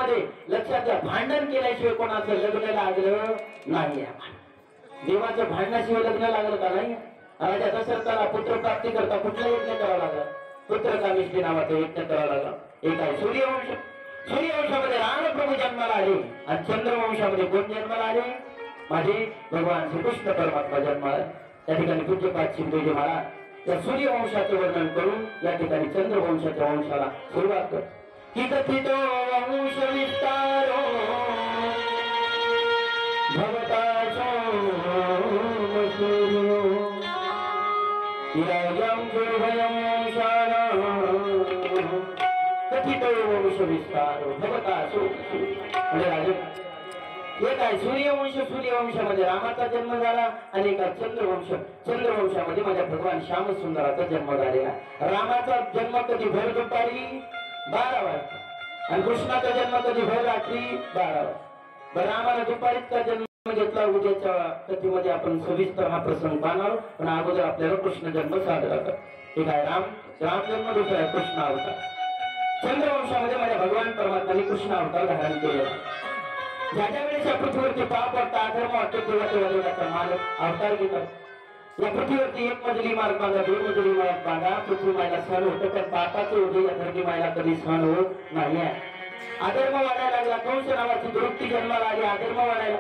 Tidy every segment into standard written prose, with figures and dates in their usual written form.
घरामध्ये लक्षात घ्या, भांडण केल्याशिवाय कोणाचं लग्न लागलं नाही. देवाचं भांडणाशिवाय लग्न लागलं का नाही? राजा दशरथाला पुत्र प्राप्ती करता कुठला यज्ञ करावा लागला? पुत्रकामेष्टी नावाचा यज्ञ करावा लागला. एक आहे सूर्यवंश. सूर्यवंशामध्ये रामप्रभू जन्माला आले आणि चंद्रवंशामध्ये कोण जन्माला आले? माझे भगवान श्रीकृष्ण परमात्मा जन्माला. त्या ठिकाणी पूज्यपाद शिंदेजी महाराज या सूर्यवंशाचे वर्णन करून या ठिकाणी चंद्रवंशाच्या वंशाला सुरुवात कर. की कथितो वंश विस्तारो भवताचो सूर्यो यायं दुर्भयं वंशानां कथितो वंश विस्तारो भवताचो. म्हणजे राजे एक आहे सूर्यवंश. सूर्यवंशामध्ये रामाचा जन्म झाला आणि एका चंद्रवंश. चंद्रवंशामध्ये माझ्या भगवान श्यामसुंदराचा जन्म झालेला. रामाचा जन्म कधी भर दुपारी 12 वाजता आणि कृष्णाचा जन्म कधी भर रात्री 12 वाजता. रामाला दुपारीचा जन्म घेतला. उद्याच्या कथेमध्ये आपण सविस्तर हा प्रसंग पाहणार, पण अगोदर आपल्याला कृष्ण जन्म साजरा कर. एक आहे राम जन्म, दुसरा आहे कृष्ण अवतार. चंद्रवंशामध्ये माझ्या भगवान परमात्माने कृष्ण अवतार धारण केलेला. ज्या ज्या वेळेस या पृथ्वीवरती पाप वाटतं, अधर्म वाटतो, तेव्हा तेव्हा देवाचा मालक अवतार घेतात. या पृथ्वीवरती एक मजली मार्ग बांधा, 2 मजली मार्ग बांधा. पृथ्वी मायला सहन होतं, पण पापाचे ओझे या धरती मायला कधी सहन होत नाही. अधर्म वाढायला लागला. कंस नावाची दुरुक्ती जन्माला आली. अधर्म वाढायला,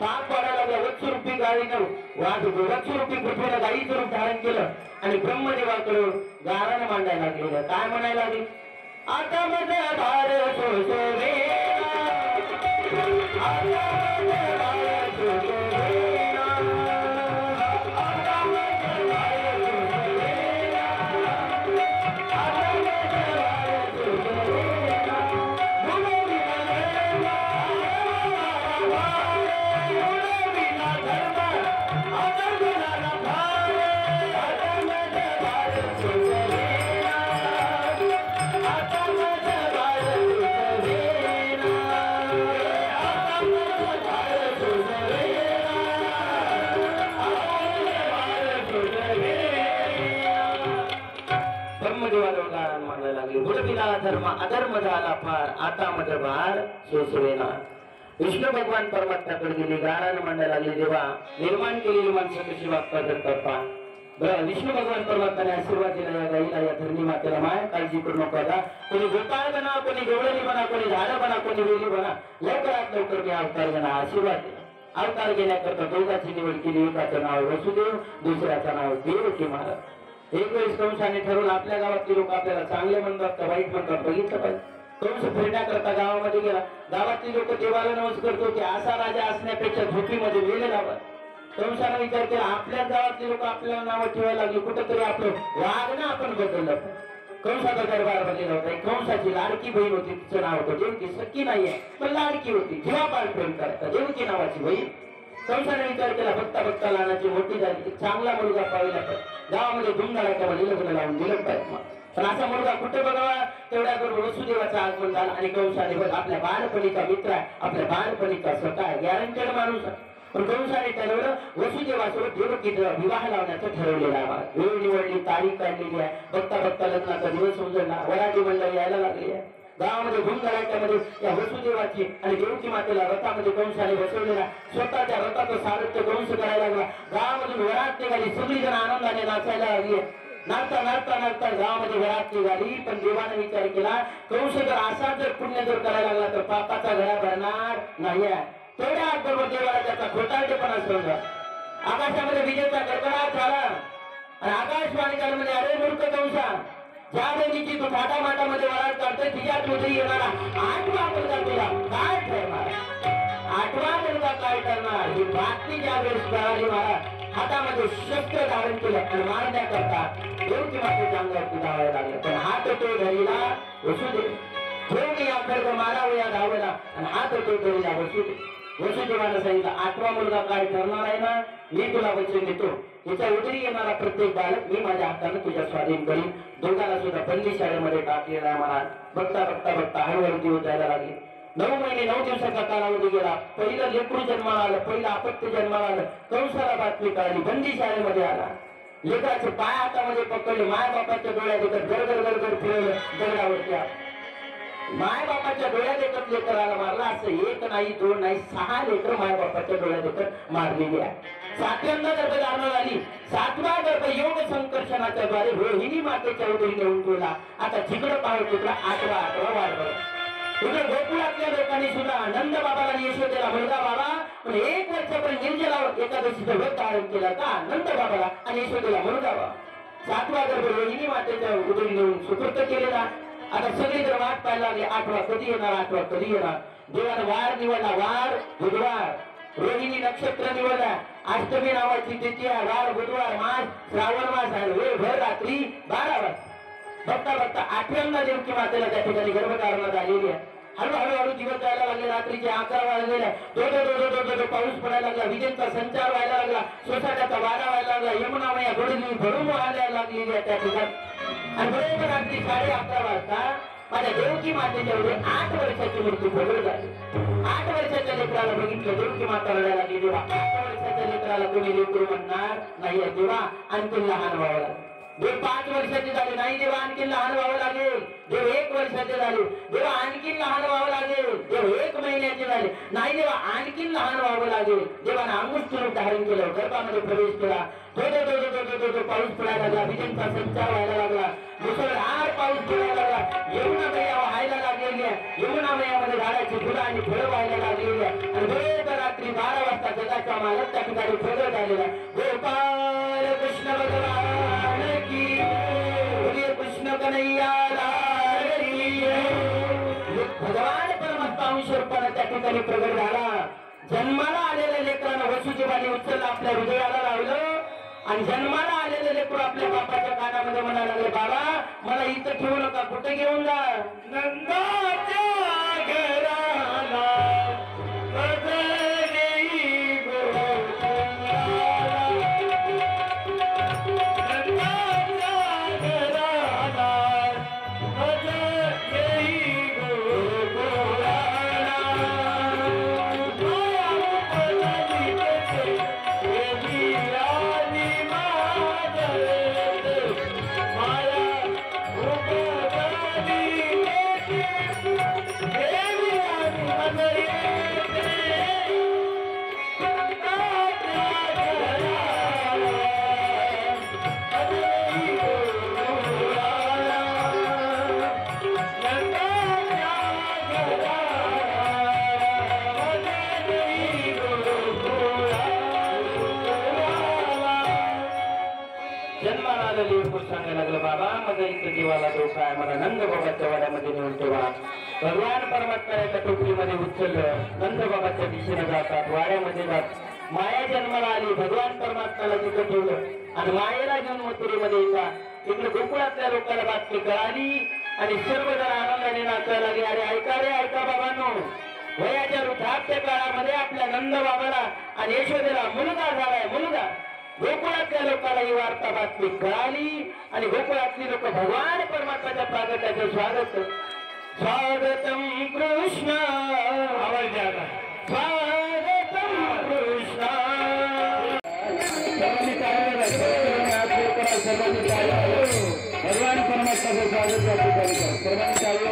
पाप वाढायला लागला. वत्सरूपी गायीनं वत्सरूपी पृथ्वीनं गायीचं रूप धारण केलं आणि ब्रह्मदेवाकडे गारानं मांडायला लागलेलं. काय म्हणायला लागली? आता मध्ये भारत सोसवे धर्म अधर्म झाला फार, आता मध भार सोसवेना. विष्णू भगवान परमात्म्याकडे गेली, गारानं मांडायला लागली. देवा निर्माण केलेली माणसं कशी वागतात? विष्णू भगवान परमात्म्याने आशीर्वाद दिला या गाईला, या धरणी मातेला. माय काळजी करू नको. कोणी गोपाळ बना, कोणी गवळणी बना, कोणी झाडं बना, कोणी वेली बना, लवकरात लवकर मी अवतार घेणार. आशीर्वाद दिला. अवतार घेण्याकरता दोघांची निवड केली. एकाचं नाव वसुदेव, दुसऱ्याचं नाव देवकी महाराज. एक वेळेस कंसाने ठरवलं, आपल्या गावातले लोक आपल्याला चांगले म्हणतात का वाईट म्हणतात बघितलं पाहिजे. कंस फिरण्याकरता गावामध्ये गेला. गावातली लोक देवाला नमस्कार करतो की असा राजा असण्यापेक्षा झोपीमध्ये मेलेला बरं. कंसाने विचार केला, आपल्याच गावातले लोक आपल्याला नाव ठेवायला लागली, कुठंतरी आपलं वागणं आपण बदललं. कंसाचा दरबार बघितला होता. एक कंसाची लाडकी बहीण होती, तिचं नाव होतं देवकी. सख्खी नाहीये पण लाडकी होती, जीवापाड प्रेम करता. देवकी नावाची बहीण. कंसाने विचार केला, बघता बघता लहानाची मोठी झाली, चांगला मुलगा पाहिला तर गावामध्ये धुमधडाक्यामध्ये लग्न लावून दिलं पाहिजे. पण असा मुलगा कुठे बघावा? तेवढ्या बरोबर वसुदेवाचं आगमन झालं आणि कंसाने बघ आपल्या बाळपणीचा मित्र आहे, आपल्या बाळपणीचा स्वतः आहे, गॅरंटेड माणूस आहे. पण कंसाने ठरवलं वसुदेवासोबत देवकीचा विवाह लावण्याचं ठरवलेलं आहे. वेळ निवडली, तारीख काढलेली आहे. बघता बघता लग्नाचा दिवस उजळला. वराठी मंडळ यायला लागली आहे. गावामध्ये धुमधडाक्यामध्ये या वसुदेवाची आणि देवकी मातेला रथामध्ये कंसाने बसवलेला. स्वतः त्या रथाचं सारथ्य कंस करायला लागला. गावामधून वरात निघाली. सगळीजण आनंदाने नाचायला लागली. नाचता नाचता नाचता गावामध्ये वरात निघाली. पण देवाने विचार केला, कंस जर असा जर पुण्य जर करायला लागला तर पापाचा घडा भरणार नाही. तेवढ्या बरोबर देवाला त्याचा खोटारडेपणा समजा. आकाशामध्ये विजेचा गडगडाट झाला आणि आकाशवाणी झालं म्हणजे, अरे मूर्ख कंसा, ज्या देवीची तू थाटामाटामध्ये वरात काढतोय तिच्यात उतरी येणारा 8वा मुलगा तुला काय ठरणार? 8वा मुलगा काय ठरणार? ही बातमी ज्या वेळेस कळाली, महाराज हातामध्ये शस्त्र धारण केलं आणि मारण्याकरता देवकी मातेच्या अंगावरती धावायला लागलं. पण हात तो धरीला वसुदेव. ठेवून या खडग मारावं या धावेला आणि हात तो धरीला वसुदेव. वसुदेवानं सांगितलं, 8वा मुलगा काय ठरणार आहे ना, मी तुला वचन देतो, तिच्या उतरी येणारा प्रत्येक बालक मी माझ्या हाताने तुझ्या स्वाधीन करीन. दोघांना सुद्धा बंदी शाळेमध्ये टाकलेला आहे. मला बघता बघता बघता हळूहळू दिवस जायला लागले. 9 महिने 9 दिवसाचा कालावधी गेला. पहिलं लेकरू जन्माला आलं, पहिलं अपत्य जन्माला आलं. कंसाला बातमी कळाली, बंदी शाळेमध्ये आला. लेकराचे पाय हातामध्ये पकडले, माय बापाच्या डोळ्यात गडगड गडगड फिरवलं दगडावरती. माय बापाच्या डोळ्यात एकच लेकराला मारला असं एक नाही दोन नाही 6 लेकर माय बापाच्या डोळ्यात एकच मारलेली आहे. 7व्यांदा गर्भधारणा झाली. 7वा गर्भ योग संकर्षणाच्या द्वारे रोहिणी मातेच्या उदरी नेऊन ठेवला. आता जिकडं पाहू तिकडं 8वा वाढ बघा. तिकडे गोकुळातल्या लोकांनी सुद्धा नंद बाबाला आणि यशोदेला मुलगा बाबा पण 1 वर्षापर्यंत निर्जलावर एकादशीचं व्रत धारण केलं का नंद बाबाला आणि यशोदेला मुलगा बाबा. 7वा गर्भ रोहिणी मातेच्या उदरी नेऊन सुपूर्त केलेला. आता सगळी जर वाट पाहायला लागली 8वा कधी येणार 8वा कधी येणार. देवाने वार निवडला. वार बुधवार. रोहिणी नक्षत्र निवडला. अष्टमी नावाची तिथी आहे. वार बुधवार. मास श्रावण मास आहे. वेळ भर रात्री 12 वाजता. बघता बघता 8व्यांदा देवकी मातेला त्या ठिकाणी गर्भधारणा झालेली आहे. हळूहळू दिवस जायला लागले. रात्रीचे 11 वाजलेले. दो पाऊस पडायला लागला. विजेचा संचार व्हायला लागला. सोसाट्याचा वारा व्हायला लागला. यमुना मैया गोडली भरून व्हायला लागलेली आहे त्या ठिकाणी. आणि बरोबर रात्री 11:30 वाजता माझ्या देवकी मातेच्या वेळी 8 वर्षाची मृत्यू प्रगट झाली. 8 वर्षाच्या लेकराला बघितलं देवकी माता रडायला लागली. देवा 8 वर्षाच्या लेकराला कोणी लेकरू म्हणणार नाही देवा आणखी लहान व्हावं लागेल. देव 5 वर्षाचे झाले नाही देवा आणखी लहान व्हावं लागेल. देव 1 वर्षाचे झाले देवा आणखी लहान व्हावं लागेल. देव 1 महिन्याचे झाले नाही देवा आणखी लहान व्हावं लागेल. देवाने अंगुष्ठ रूप धारण केलं. गर्भामध्ये प्रवेश केला. पाऊस पडायला लागला. विजेचा संचार व्हायला लागला. मुसळधार पाऊस पडायला लागला. यमुना मैया व्हायला लागलेली आहे. यमुना मैयामध्ये झाडाची फुलं आणि फळं व्हायला लागलेली आहे. आणि बरोबर रात्री 12 वाजता जगाचा मालक त्या ठिकाणी प्रगट झालेला. गोपाल कृष्ण भगवान की जय. कृष्ण कन्हैया लाल की जय. भगवान परमात्मा अंशरूपाने त्या ठिकाणी प्रगट झाला. जन्माला आलेल्या लेकरांना वसुदेवाने उचललं आपल्या हृदयाला लावलं. आणि जन्माला आलेले लेकरू आपल्या बापाच्या कानामध्ये म्हणायला लागले बाबा मला इथं ठेवू नका कुठे घेऊन जा. नंदाच्या घराला सांगायला लागलं बाबा माझा इथं जीवाला धोका आहे. मला नंद बाबाच्या वाड्यामध्ये नेऊन ठेवा. भगवान परमात्म्याच्या टोपलीमध्ये उचललं. नंद बाबाच्या दिशेने जातात. वाड्यामध्ये जात. माया जन्माला आली. भगवान परमात्म्याला तिथं ठेवलं आणि मायेला घेऊन मथुरेमध्ये येतात. इकडे गोकुळातल्या लोकांना बातमी कळाली आणि सर्वजण आनंदाने नाचायला लागले. अरे ऐका बाबांनो वयाच्या वृद्धाप्य काळामध्ये आपल्या नंद बाबाला आणि यशोदेला मुलगा झालाय. मुलगा गोकुळातल्या लोकांना ही वार्ता बातमी कळाली आणि गोकुळातली लोक भगवान परमात्म्याच्या प्रागट्याचे स्वागत. स्वागतम कृष्ण आवाज द्या. स्वागतम कृष्ण. भगवान परमात्म्याचं स्वागत Jai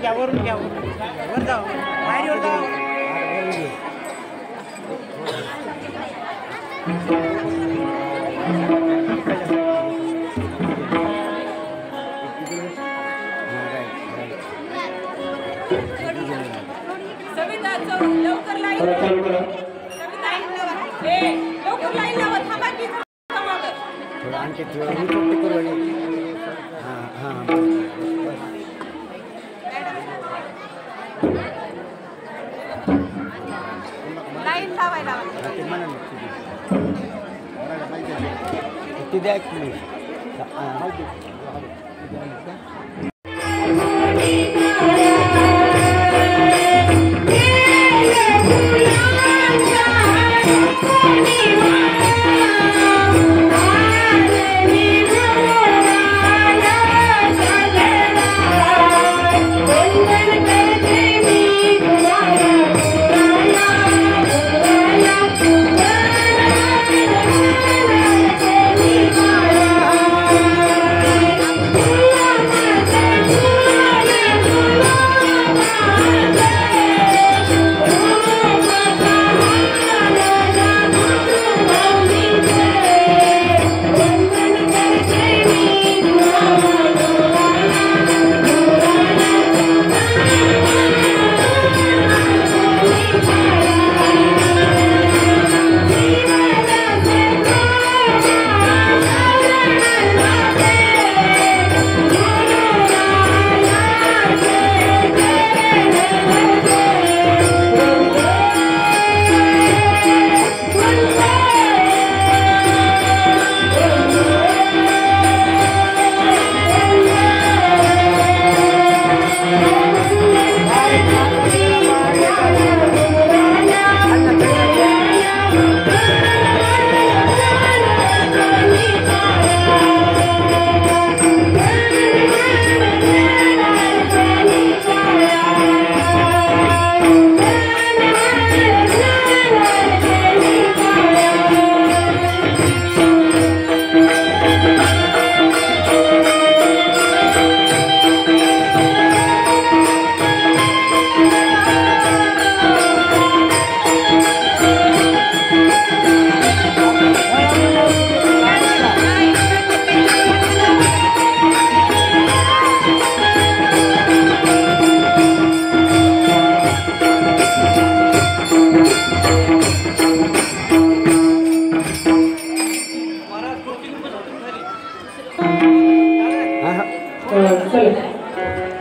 वरून घ्या वर जाऊ बाहेर वर जाऊ लवकर लाईन लावा थांबा की थोडं आणखी थोडं हां हां लाईन लावायला ते म्हणा ते द्या की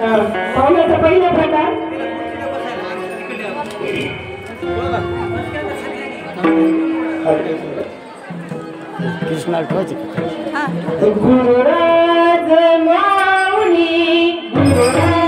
पाहुण्याचा पहिला प्रकार कृष्णा गुरुराज माऊली गुरुराज